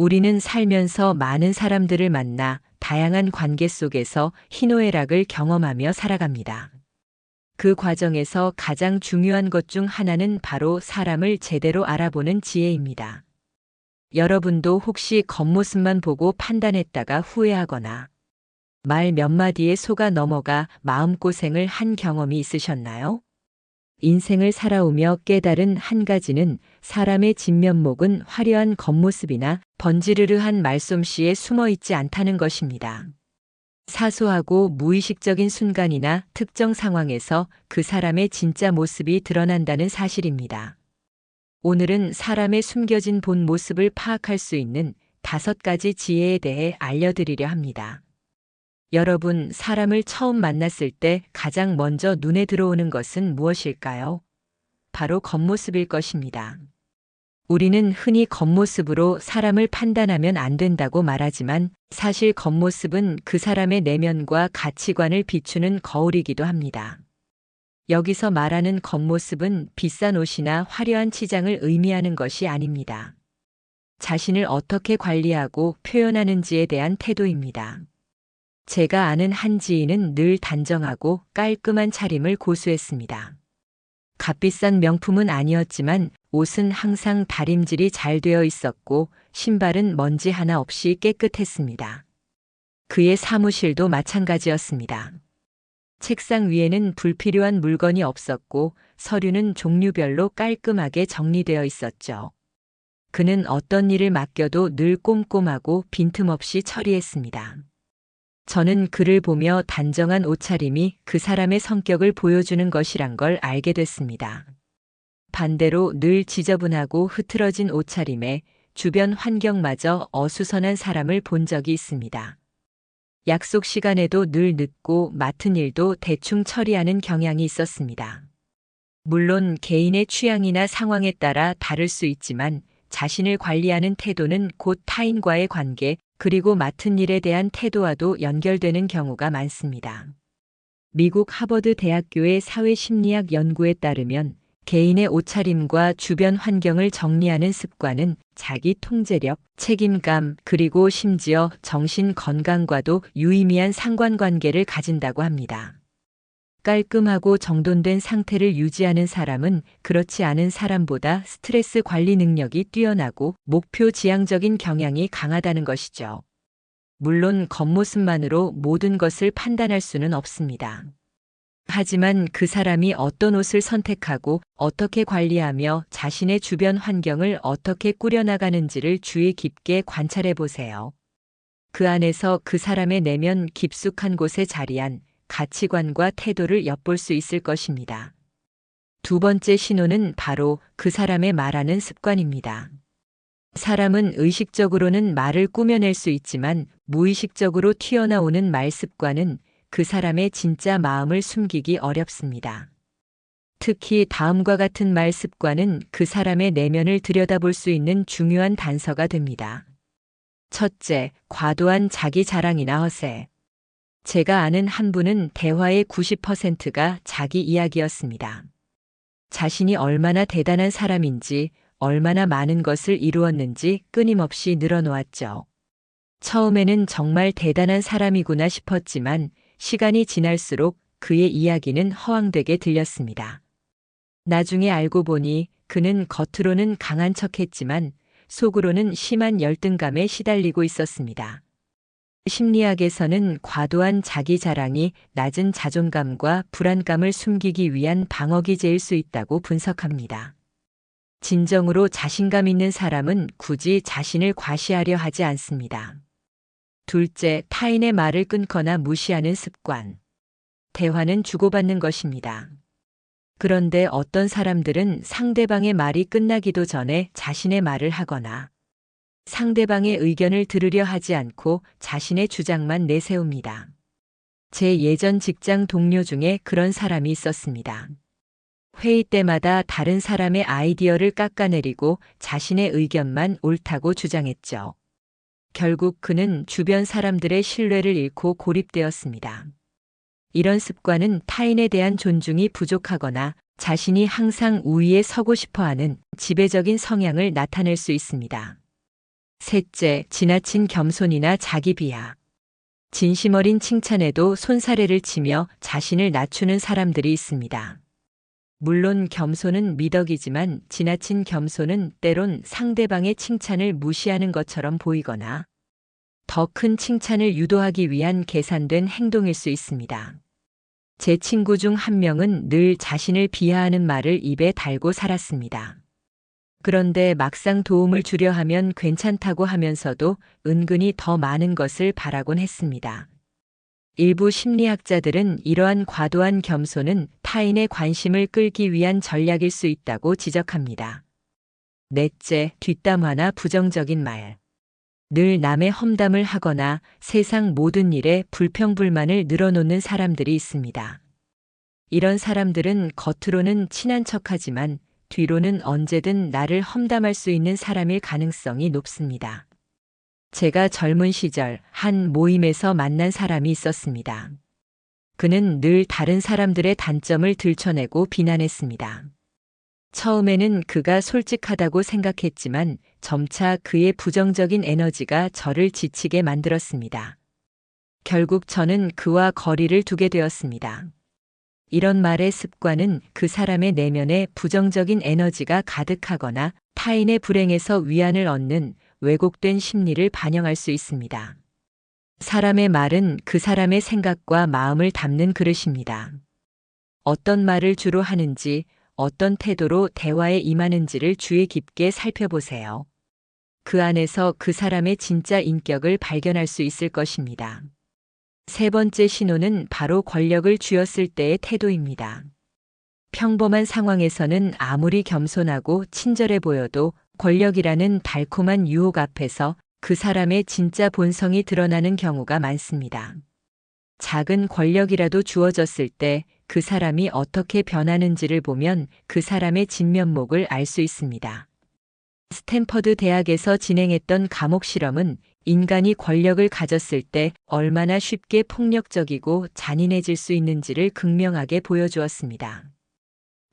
우리는 살면서 많은 사람들을 만나 다양한 관계 속에서 희노애락을 경험하며 살아갑니다. 그 과정에서 가장 중요한 것 중 하나는 바로 사람을 제대로 알아보는 지혜입니다. 여러분도 혹시 겉모습만 보고 판단했다가 후회하거나 말 몇 마디에 속아 넘어가 마음고생을 한 경험이 있으셨나요? 인생을 살아오며 깨달은 한 가지는 사람의 진면목은 화려한 겉모습이나 번지르르한 말솜씨에 숨어 있지 않다는 것입니다. 사소하고 무의식적인 순간이나 특정 상황에서 그 사람의 진짜 모습이 드러난다는 사실입니다. 오늘은 사람의 숨겨진 본 모습을 파악할 수 있는 5가지 지혜에 대해 알려드리려 합니다. 여러분, 사람을 처음 만났을 때 가장 먼저 눈에 들어오는 것은 무엇일까요? 바로 겉모습일 것입니다. 우리는 흔히 겉모습으로 사람을 판단하면 안 된다고 말하지만 사실 겉모습은 그 사람의 내면과 가치관을 비추는 거울이기도 합니다. 여기서 말하는 겉모습은 비싼 옷이나 화려한 치장을 의미하는 것이 아닙니다. 자신을 어떻게 관리하고 표현하는지에 대한 태도입니다. 제가 아는 한 지인은 늘 단정하고 깔끔한 차림을 고수했습니다. 값비싼 명품은 아니었지만 옷은 항상 다림질이 잘 되어 있었고 신발은 먼지 하나 없이 깨끗했습니다. 그의 사무실도 마찬가지였습니다. 책상 위에는 불필요한 물건이 없었고 서류는 종류별로 깔끔하게 정리되어 있었죠. 그는 어떤 일을 맡겨도 늘 꼼꼼하고 빈틈없이 처리했습니다. 저는 그를 보며 단정한 옷차림이 그 사람의 성격을 보여주는 것이란 걸 알게 됐습니다. 반대로 늘 지저분하고 흐트러진 옷차림에 주변 환경마저 어수선한 사람을 본 적이 있습니다. 약속 시간에도 늘 늦고 맡은 일도 대충 처리하는 경향이 있었습니다. 물론 개인의 취향이나 상황에 따라 다를 수 있지만 자신을 관리하는 태도는 곧 타인과의 관계, 그리고 맡은 일에 대한 태도와도 연결되는 경우가 많습니다. 미국 하버드 대학교의 사회심리학 연구에 따르면 개인의 옷차림과 주변 환경을 정리하는 습관은 자기 통제력, 책임감, 그리고 심지어 정신 건강과도 유의미한 상관관계를 가진다고 합니다. 깔끔하고 정돈된 상태를 유지하는 사람은 그렇지 않은 사람보다 스트레스 관리 능력이 뛰어나고 목표 지향적인 경향이 강하다는 것이죠. 물론 겉모습만으로 모든 것을 판단할 수는 없습니다. 하지만 그 사람이 어떤 옷을 선택하고 어떻게 관리하며 자신의 주변 환경을 어떻게 꾸려나가는지를 주의 깊게 관찰해 보세요. 그 안에서 그 사람의 내면 깊숙한 곳에 자리한 가치관과 태도를 엿볼 수 있을 것입니다. 2번째 신호는 바로 그 사람의 말하는 습관입니다. 사람은 의식적으로는 말을 꾸며낼 수 있지만 무의식적으로 튀어나오는 말 습관은 그 사람의 진짜 마음을 숨기기 어렵습니다. 특히 다음과 같은 말 습관은 그 사람의 내면을 들여다볼 수 있는 중요한 단서가 됩니다. 첫째, 과도한 자기 자랑이나 허세. 제가 아는 한 분은 대화의 90%가 자기 이야기였습니다. 자신이 얼마나 대단한 사람인지, 얼마나 많은 것을 이루었는지 끊임없이 늘어놓았죠. 처음에는 정말 대단한 사람이구나 싶었지만 시간이 지날수록 그의 이야기는 허황되게 들렸습니다. 나중에 알고 보니 그는 겉으로는 강한 척했지만 속으로는 심한 열등감에 시달리고 있었습니다. 심리학에서는 과도한 자기 자랑이 낮은 자존감과 불안감을 숨기기 위한 방어기제일 수 있다고 분석합니다. 진정으로 자신감 있는 사람은 굳이 자신을 과시하려 하지 않습니다. 둘째, 타인의 말을 끊거나 무시하는 습관. 대화는 주고받는 것입니다. 그런데 어떤 사람들은 상대방의 말이 끝나기도 전에 자신의 말을 하거나 상대방의 의견을 들으려 하지 않고 자신의 주장만 내세웁니다. 제 예전 직장 동료 중에 그런 사람이 있었습니다. 회의 때마다 다른 사람의 아이디어를 깎아내리고 자신의 의견만 옳다고 주장했죠. 결국 그는 주변 사람들의 신뢰를 잃고 고립되었습니다. 이런 습관은 타인에 대한 존중이 부족하거나 자신이 항상 우위에 서고 싶어하는 지배적인 성향을 나타낼 수 있습니다. 셋째, 지나친 겸손이나 자기 비하. 진심 어린 칭찬에도 손사래를 치며 자신을 낮추는 사람들이 있습니다. 물론 겸손은 미덕이지만 지나친 겸손은 때론 상대방의 칭찬을 무시하는 것처럼 보이거나 더 큰 칭찬을 유도하기 위한 계산된 행동일 수 있습니다. 제 친구 중 한 명은 늘 자신을 비하하는 말을 입에 달고 살았습니다. 그런데 막상 도움을 주려 하면 괜찮다고 하면서도 은근히 더 많은 것을 바라곤 했습니다. 일부 심리학자들은 이러한 과도한 겸손은 타인의 관심을 끌기 위한 전략일 수 있다고 지적합니다. 넷째, 뒷담화나 부정적인 말. 늘 남의 험담을 하거나 세상 모든 일에 불평불만을 늘어놓는 사람들이 있습니다. 이런 사람들은 겉으로는 친한 척하지만 뒤로는 언제든 나를 험담할 수 있는 사람일 가능성이 높습니다. 제가 젊은 시절 한 모임에서 만난 사람이 있었습니다. 그는 늘 다른 사람들의 단점을 들춰내고 비난했습니다. 처음에는 그가 솔직하다고 생각했지만 점차 그의 부정적인 에너지가 저를 지치게 만들었습니다. 결국 저는 그와 거리를 두게 되었습니다. 이런 말의 습관은 그 사람의 내면에 부정적인 에너지가 가득하거나 타인의 불행에서 위안을 얻는 왜곡된 심리를 반영할 수 있습니다. 사람의 말은 그 사람의 생각과 마음을 담는 그릇입니다. 어떤 말을 주로 하는지, 어떤 태도로 대화에 임하는지를 주의 깊게 살펴보세요. 그 안에서 그 사람의 진짜 인격을 발견할 수 있을 것입니다. 세 번째 신호는 바로 권력을 쥐었을 때의 태도입니다. 평범한 상황에서는 아무리 겸손하고 친절해 보여도 권력이라는 달콤한 유혹 앞에서 그 사람의 진짜 본성이 드러나는 경우가 많습니다. 작은 권력이라도 주어졌을 때 그 사람이 어떻게 변하는지를 보면 그 사람의 진면목을 알 수 있습니다. 스탠퍼드 대학에서 진행했던 감옥 실험은 인간이 권력을 가졌을 때 얼마나 쉽게 폭력적이고 잔인해질 수 있는지를 극명하게 보여주었습니다.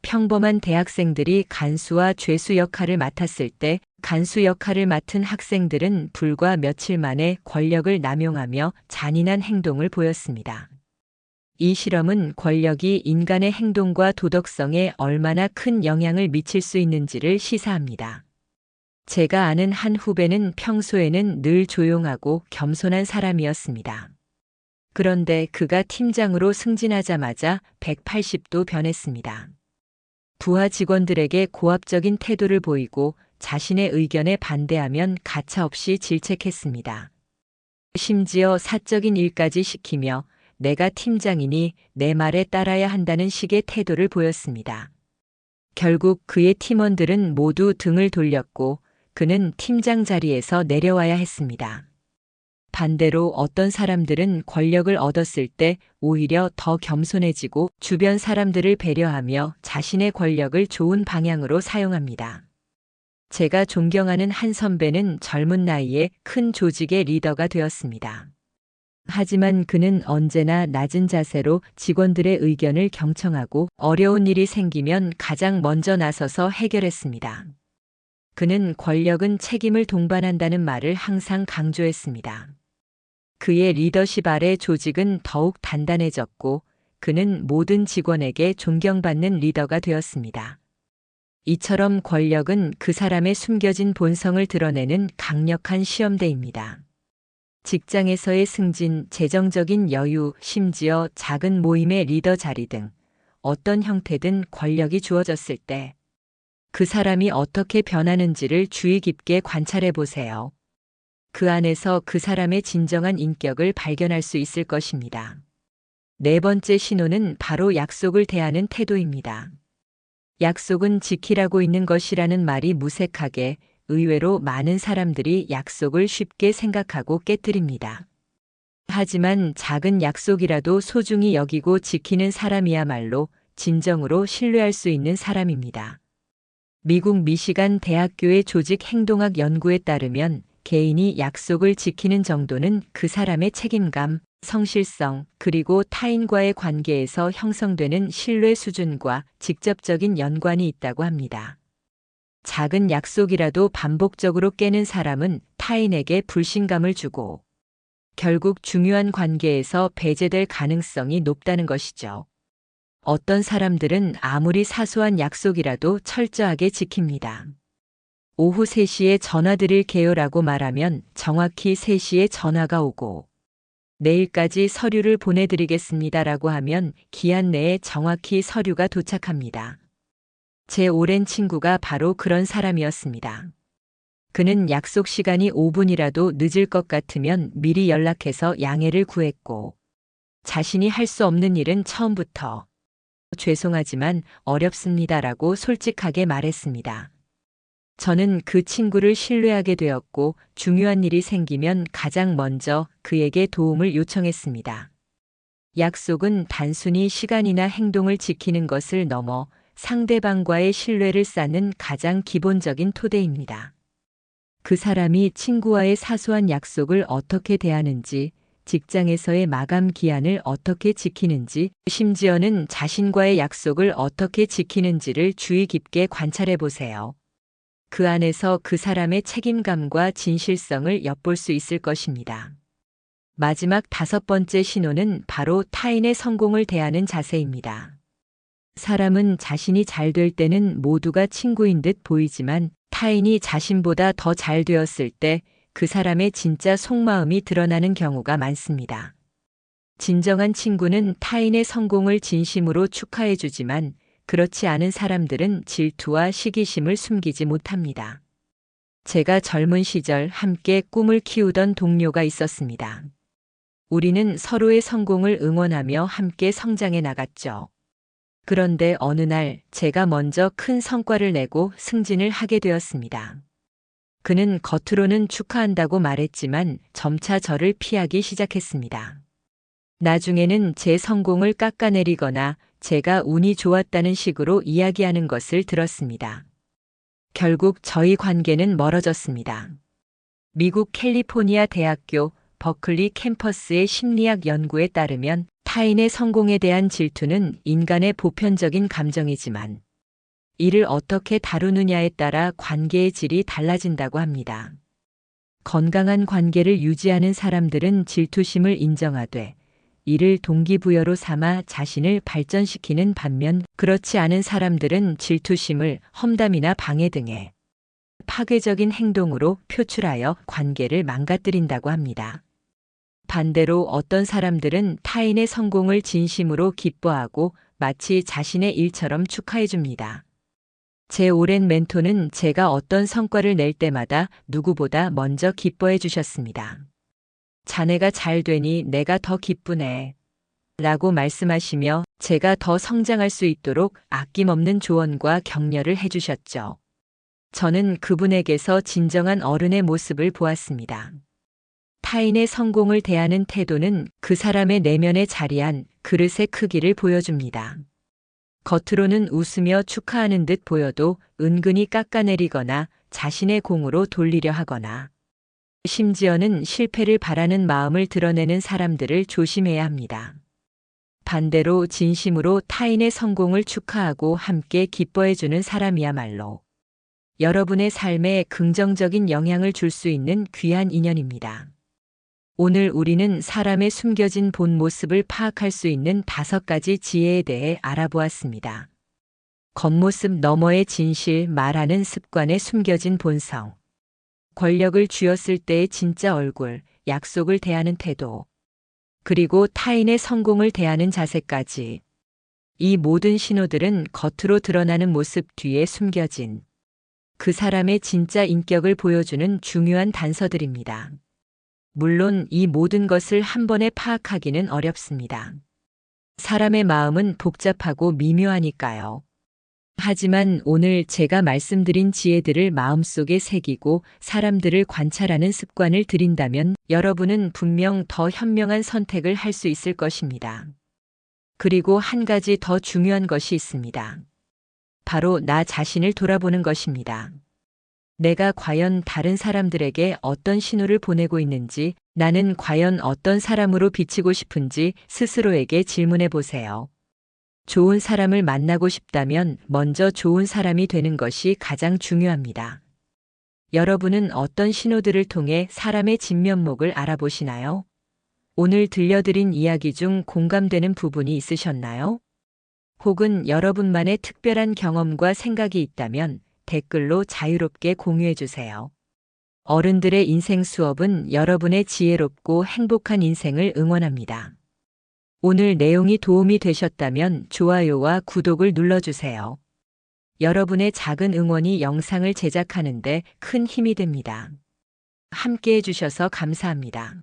평범한 대학생들이 간수와 죄수 역할을 맡았을 때 간수 역할을 맡은 학생들은 불과 며칠 만에 권력을 남용하며 잔인한 행동을 보였습니다. 이 실험은 권력이 인간의 행동과 도덕성에 얼마나 큰 영향을 미칠 수 있는지를 시사합니다. 제가 아는 한 후배는 평소에는 늘 조용하고 겸손한 사람이었습니다. 그런데 그가 팀장으로 승진하자마자 180도 변했습니다. 부하 직원들에게 고압적인 태도를 보이고 자신의 의견에 반대하면 가차없이 질책했습니다. 심지어 사적인 일까지 시키며 내가 팀장이니 내 말에 따라야 한다는 식의 태도를 보였습니다. 결국 그의 팀원들은 모두 등을 돌렸고 그는 팀장 자리에서 내려와야 했습니다. 반대로 어떤 사람들은 권력을 얻었을 때 오히려 더 겸손해지고 주변 사람들을 배려하며 자신의 권력을 좋은 방향으로 사용합니다. 제가 존경하는 한 선배는 젊은 나이에 큰 조직의 리더가 되었습니다. 하지만 그는 언제나 낮은 자세로 직원들의 의견을 경청하고 어려운 일이 생기면 가장 먼저 나서서 해결했습니다. 그는 권력은 책임을 동반한다는 말을 항상 강조했습니다. 그의 리더십 아래 조직은 더욱 단단해졌고 그는 모든 직원에게 존경받는 리더가 되었습니다. 이처럼 권력은 그 사람의 숨겨진 본성을 드러내는 강력한 시험대입니다. 직장에서의 승진, 재정적인 여유, 심지어 작은 모임의 리더 자리 등 어떤 형태든 권력이 주어졌을 때 그 사람이 어떻게 변하는지를 주의 깊게 관찰해 보세요. 그 안에서 그 사람의 진정한 인격을 발견할 수 있을 것입니다. 네 번째 신호는 바로 약속을 대하는 태도입니다. 약속은 지키라고 있는 것이라는 말이 무색하게 의외로 많은 사람들이 약속을 쉽게 생각하고 깨뜨립니다. 하지만 작은 약속이라도 소중히 여기고 지키는 사람이야말로 진정으로 신뢰할 수 있는 사람입니다. 미국 미시간 대학교의 조직 행동학 연구에 따르면 개인이 약속을 지키는 정도는 그 사람의 책임감, 성실성, 그리고 타인과의 관계에서 형성되는 신뢰 수준과 직접적인 연관이 있다고 합니다. 작은 약속이라도 반복적으로 깨는 사람은 타인에게 불신감을 주고 결국 중요한 관계에서 배제될 가능성이 높다는 것이죠. 어떤 사람들은 아무리 사소한 약속이라도 철저하게 지킵니다. 오후 3시에 전화 드릴게요라고 말하면 정확히 3시에 전화가 오고 내일까지 서류를 보내드리겠습니다라고 하면 기한 내에 정확히 서류가 도착합니다. 제 오랜 친구가 바로 그런 사람이었습니다. 그는 약속 시간이 5분이라도 늦을 것 같으면 미리 연락해서 양해를 구했고 자신이 할 수 없는 일은 처음부터 죄송하지만 어렵습니다라고 솔직하게 말했습니다. 저는 그 친구를 신뢰하게 되었고 중요한 일이 생기면 가장 먼저 그에게 도움을 요청했습니다. 약속은 단순히 시간이나 행동을 지키는 것을 넘어 상대방과의 신뢰를 쌓는 가장 기본적인 토대입니다. 그 사람이 친구와의 사소한 약속을 어떻게 대하는지, 직장에서의 마감 기한을 어떻게 지키는지, 심지어는 자신과의 약속을 어떻게 지키는지를 주의 깊게 관찰해 보세요. 그 안에서 그 사람의 책임감과 진실성을 엿볼 수 있을 것입니다. 마지막 5번째 신호는 바로 타인의 성공을 대하는 자세입니다. 사람은 자신이 잘 될 때는 모두가 친구인 듯 보이지만 타인이 자신보다 더 잘 되었을 때 그 사람의 진짜 속마음이 드러나는 경우가 많습니다. 진정한 친구는 타인의 성공을 진심으로 축하해 주지만 그렇지 않은 사람들은 질투와 시기심을 숨기지 못합니다. 제가 젊은 시절 함께 꿈을 키우던 동료가 있었습니다. 우리는 서로의 성공을 응원하며 함께 성장해 나갔죠. 그런데 어느 날 제가 먼저 큰 성과를 내고 승진을 하게 되었습니다. 그는 겉으로는 축하한다고 말했지만 점차 저를 피하기 시작했습니다. 나중에는 제 성공을 깎아내리거나 제가 운이 좋았다는 식으로 이야기하는 것을 들었습니다. 결국 저희 관계는 멀어졌습니다. 미국 캘리포니아 대학교 버클리 캠퍼스의 심리학 연구에 따르면 타인의 성공에 대한 질투는 인간의 보편적인 감정이지만 이를 어떻게 다루느냐에 따라 관계의 질이 달라진다고 합니다. 건강한 관계를 유지하는 사람들은 질투심을 인정하되 이를 동기부여로 삼아 자신을 발전시키는 반면 그렇지 않은 사람들은 질투심을 험담이나 방해 등의 파괴적인 행동으로 표출하여 관계를 망가뜨린다고 합니다. 반대로 어떤 사람들은 타인의 성공을 진심으로 기뻐하고 마치 자신의 일처럼 축하해 줍니다. 제 오랜 멘토는 제가 어떤 성과를 낼 때마다 누구보다 먼저 기뻐해 주셨습니다. 자네가 잘 되니 내가 더 기쁘네. 라고 말씀하시며 제가 더 성장할 수 있도록 아낌없는 조언과 격려를 해주셨죠. 저는 그분에게서 진정한 어른의 모습을 보았습니다. 타인의 성공을 대하는 태도는 그 사람의 내면에 자리한 그릇의 크기를 보여줍니다. 겉으로는 웃으며 축하하는 듯 보여도 은근히 깎아내리거나 자신의 공으로 돌리려 하거나 심지어는 실패를 바라는 마음을 드러내는 사람들을 조심해야 합니다. 반대로 진심으로 타인의 성공을 축하하고 함께 기뻐해주는 사람이야말로 여러분의 삶에 긍정적인 영향을 줄 수 있는 귀한 인연입니다. 오늘 우리는 사람의 숨겨진 본 모습을 파악할 수 있는 5가지 지혜에 대해 알아보았습니다. 겉모습 너머의 진실, 말하는 습관의 숨겨진 본성, 권력을 쥐었을 때의 진짜 얼굴, 약속을 대하는 태도, 그리고 타인의 성공을 대하는 자세까지. 이 모든 신호들은 겉으로 드러나는 모습 뒤에 숨겨진 그 사람의 진짜 인격을 보여주는 중요한 단서들입니다. 물론 이 모든 것을 한 번에 파악하기는 어렵습니다. 사람의 마음은 복잡하고 미묘하니까요. 하지만 오늘 제가 말씀드린 지혜들을 마음속에 새기고 사람들을 관찰하는 습관을 들인다면 여러분은 분명 더 현명한 선택을 할 수 있을 것입니다. 그리고 한 가지 더 중요한 것이 있습니다. 바로 나 자신을 돌아보는 것입니다. 내가 과연 다른 사람들에게 어떤 신호를 보내고 있는지, 나는 과연 어떤 사람으로 비치고 싶은지 스스로에게 질문해 보세요. 좋은 사람을 만나고 싶다면 먼저 좋은 사람이 되는 것이 가장 중요합니다. 여러분은 어떤 신호들을 통해 사람의 진면목을 알아보시나요? 오늘 들려드린 이야기 중 공감되는 부분이 있으셨나요? 혹은 여러분만의 특별한 경험과 생각이 있다면 댓글로 자유롭게 공유해 주세요. 어른들의 인생 수업은 여러분의 지혜롭고 행복한 인생을 응원합니다. 오늘 내용이 도움이 되셨다면 좋아요와 구독을 눌러주세요. 여러분의 작은 응원이 영상을 제작하는 데 큰 힘이 됩니다. 함께 해주셔서 감사합니다.